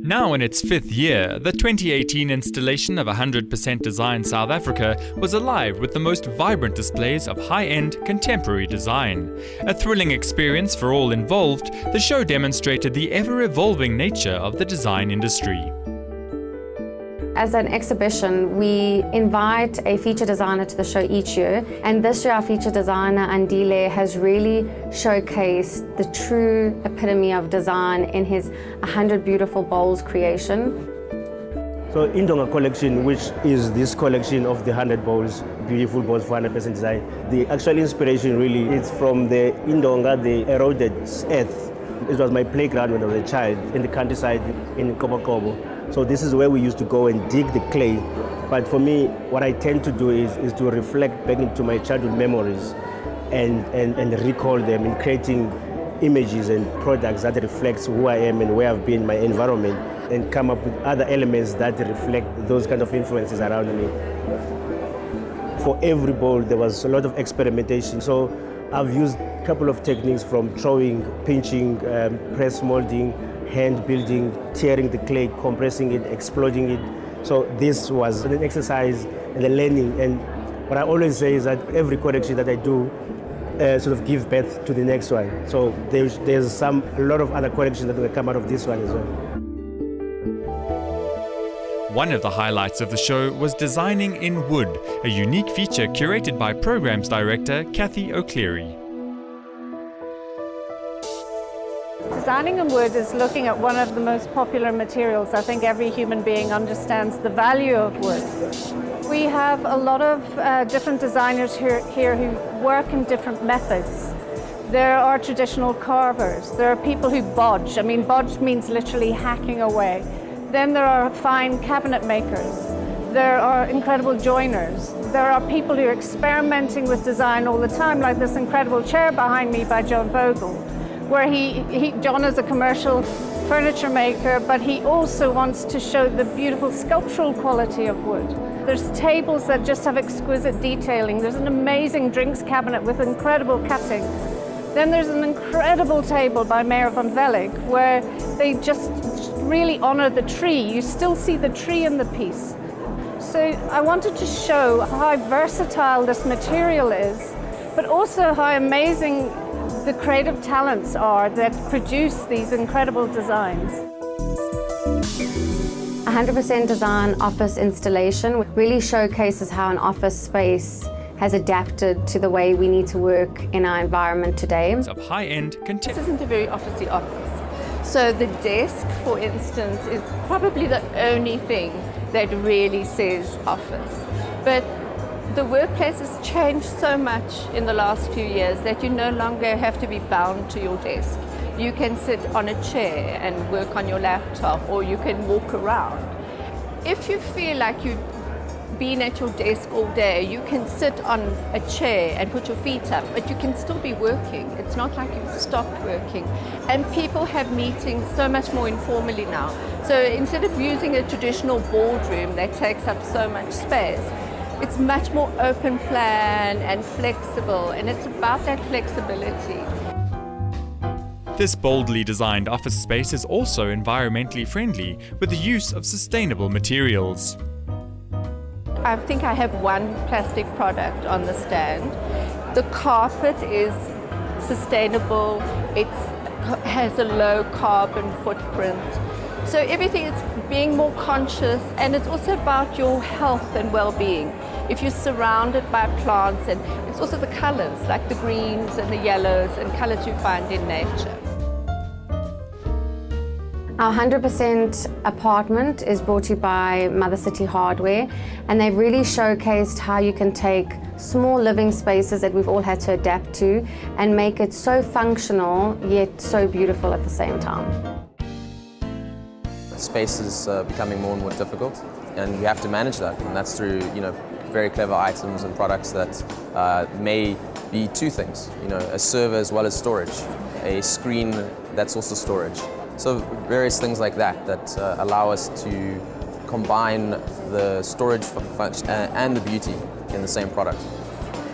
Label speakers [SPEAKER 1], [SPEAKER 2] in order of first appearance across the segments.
[SPEAKER 1] Now in its fifth year, the 2018 installation of 100% Design South Africa was alive with the most vibrant displays of high-end contemporary design. A thrilling experience for all involved, the show demonstrated the ever-evolving nature of the design industry.
[SPEAKER 2] As an exhibition, we invite a feature designer to the show each year, and this year our feature designer, Andile, has really showcased the true epitome of design in his 100 Beautiful Bowls creation.
[SPEAKER 3] So Indonga collection, which is this collection of the 100 bowls, beautiful bowls for 100% design, the actual inspiration really is from the Indonga, the eroded earth. It was my playground when I was a child in the countryside in Kobo. So this is where we used to go and dig the clay. But for me, what I tend to do is to reflect back into my childhood memories and recall them in creating images and products that reflects who I am and where I've been, my environment, and come up with other elements that reflect those kind of influences around me. For every bowl, there was a lot of experimentation. So I've used a couple of techniques from drawing, pinching, press molding, hand building, tearing the clay, compressing it, exploding it. So this was an exercise and a learning. And what I always say is that every collection that I do sort of give birth to the next one. So there's a lot of other collections that will come out of this one as well.
[SPEAKER 1] One of the highlights of the show was Designing in Wood, a unique feature curated by Programs Director Kathy O'Cleary.
[SPEAKER 4] Designing in wood is looking at one of the most popular materials. I think every human being understands the value of wood. We have a lot of different designers here who work in different methods. There are traditional carvers. There are people who bodge. I mean, bodge means literally hacking away. Then there are fine cabinet makers. There are incredible joiners. There are people who are experimenting with design all the time, like this incredible chair behind me by John Vogel, where John is a commercial furniture maker, but he also wants to show the beautiful sculptural quality of wood. There's tables that just have exquisite detailing. There's an amazing drinks cabinet with incredible cutting. Then there's an incredible table by Mayor van Vellig, where they just really honor the tree. You still see the tree in the piece. So I wanted to show how versatile this material is, but also how amazing the creative talents are that produce these incredible designs.
[SPEAKER 2] 100% Design office installation really showcases how an office space has adapted to the way we need to work in our environment today.
[SPEAKER 1] Of high-end
[SPEAKER 5] This isn't a very officey office. So the desk, for instance, is probably the only thing that really says office. But the workplace has changed so much in the last few years that you no longer have to be bound to your desk. You can sit on a chair and work on your laptop, or you can walk around. If you feel like you've been at your desk all day, you can sit on a chair and put your feet up, but you can still be working. It's not like you've stopped working. And people have meetings so much more informally now. So instead of using a traditional boardroom that takes up so much space, it's much more open plan and flexible, and it's about that flexibility.
[SPEAKER 1] This boldly designed office space is also environmentally friendly with the use of sustainable materials.
[SPEAKER 5] I think I have one plastic product on the stand. The carpet is sustainable, it has a low carbon footprint. So everything is being more conscious, and it's also about your health and well-being. If you're surrounded by plants, and it's also the colors, like the greens and the yellows and colors you find in nature.
[SPEAKER 2] Our 100% apartment is brought to you by Mother City Hardware, and they've really showcased how you can take small living spaces that we've all had to adapt to and make it so functional yet so beautiful at the same time.
[SPEAKER 6] Space is becoming more and more difficult, and we have to manage that, and that's through very clever items and products that may be two things, a server as well as storage, a screen that's also storage. So various things like that allow us to combine the storage function and the beauty in the same product.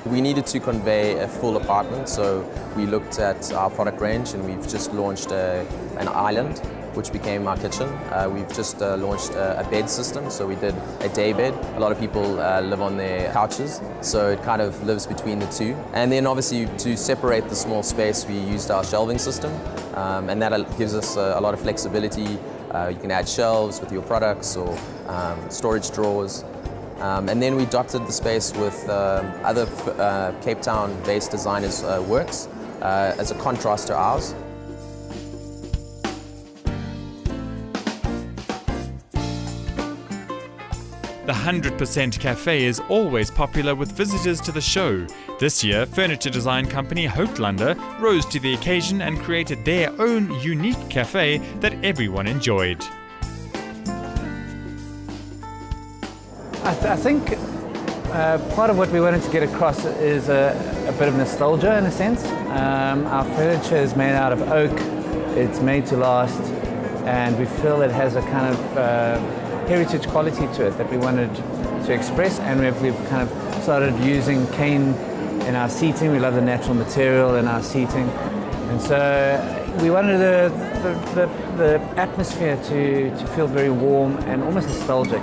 [SPEAKER 6] We needed to convey a full apartment, so we looked at our product range and we've just launched an island, which became our kitchen. We've just launched a bed system, so we did a day bed. A lot of people live on their couches, so it kind of lives between the two. And then obviously to separate the small space, we used our shelving system, and that gives us a lot of flexibility. You can add shelves with your products or storage drawers. And then we dotted the space with other Cape Town-based designers' works as a contrast to ours.
[SPEAKER 1] The 100% Cafe is always popular with visitors to the show. This year, furniture design company Houtlander rose to the occasion and created their own unique cafe that everyone enjoyed.
[SPEAKER 7] I think part of what we wanted to get across is a bit of nostalgia in a sense. Our furniture is made out of oak, it's made to last, and we feel it has a kind of heritage quality to it that we wanted to express, and we've kind of started using cane in our seating. We love the natural material in our seating, and so we wanted the atmosphere to feel very warm and almost nostalgic.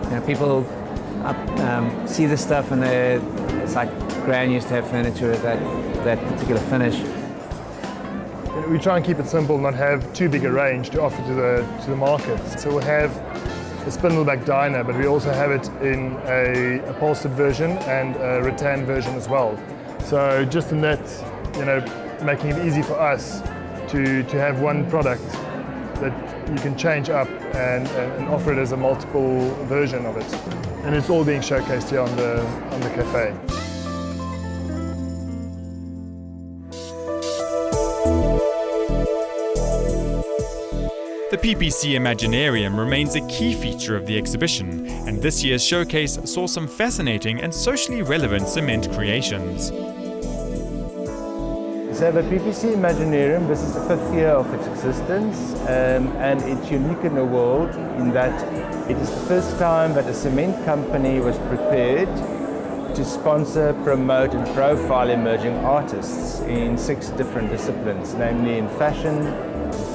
[SPEAKER 7] You know, people see this stuff and it's like Gran used to have furniture with that particular finish.
[SPEAKER 8] We try and keep it simple, not have too big a range to offer to the market. So we'll have a spindleback diner, but we also have it in a upholstered version and a rattan version as well. So just in that, you know, making it easy for us to have one product that you can change up and offer it as a multiple version of it. And it's all being showcased here on the cafe.
[SPEAKER 1] The PPC Imaginarium remains a key feature of the exhibition, and this year's showcase saw some fascinating and socially relevant cement creations.
[SPEAKER 9] So the PPC Imaginarium, this is the 5th year of its existence, and it's unique in the world in that it is the first time that a cement company was prepared to sponsor, promote and profile emerging artists in 6 different disciplines, namely in fashion,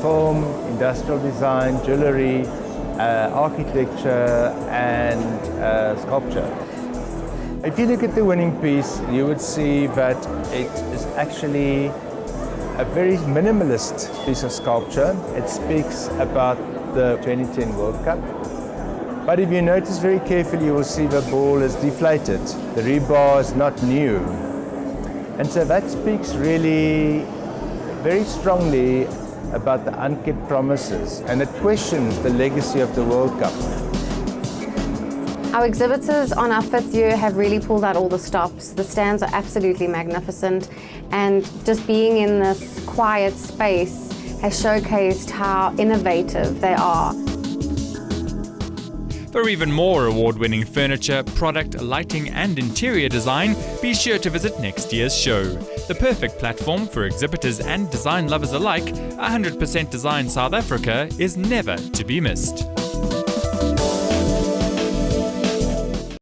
[SPEAKER 9] film, industrial design, jewellery, architecture and sculpture. If you look at the winning piece, you would see that it is actually a very minimalist piece of sculpture. It speaks about the 2010 World Cup. But if you notice very carefully, you will see the ball is deflated. The rebar is not new. And so that speaks really very strongly about the unkept promises, and it questions the legacy of the World Cup.
[SPEAKER 2] Our exhibitors on our 5th year have really pulled out all the stops. The stands are absolutely magnificent, and just being in this quiet space has showcased how innovative they are.
[SPEAKER 1] For even more award-winning furniture, product, lighting and interior design, be sure to visit next year's show. The perfect platform for exhibitors and design lovers alike, 100% Design South Africa is never to be missed.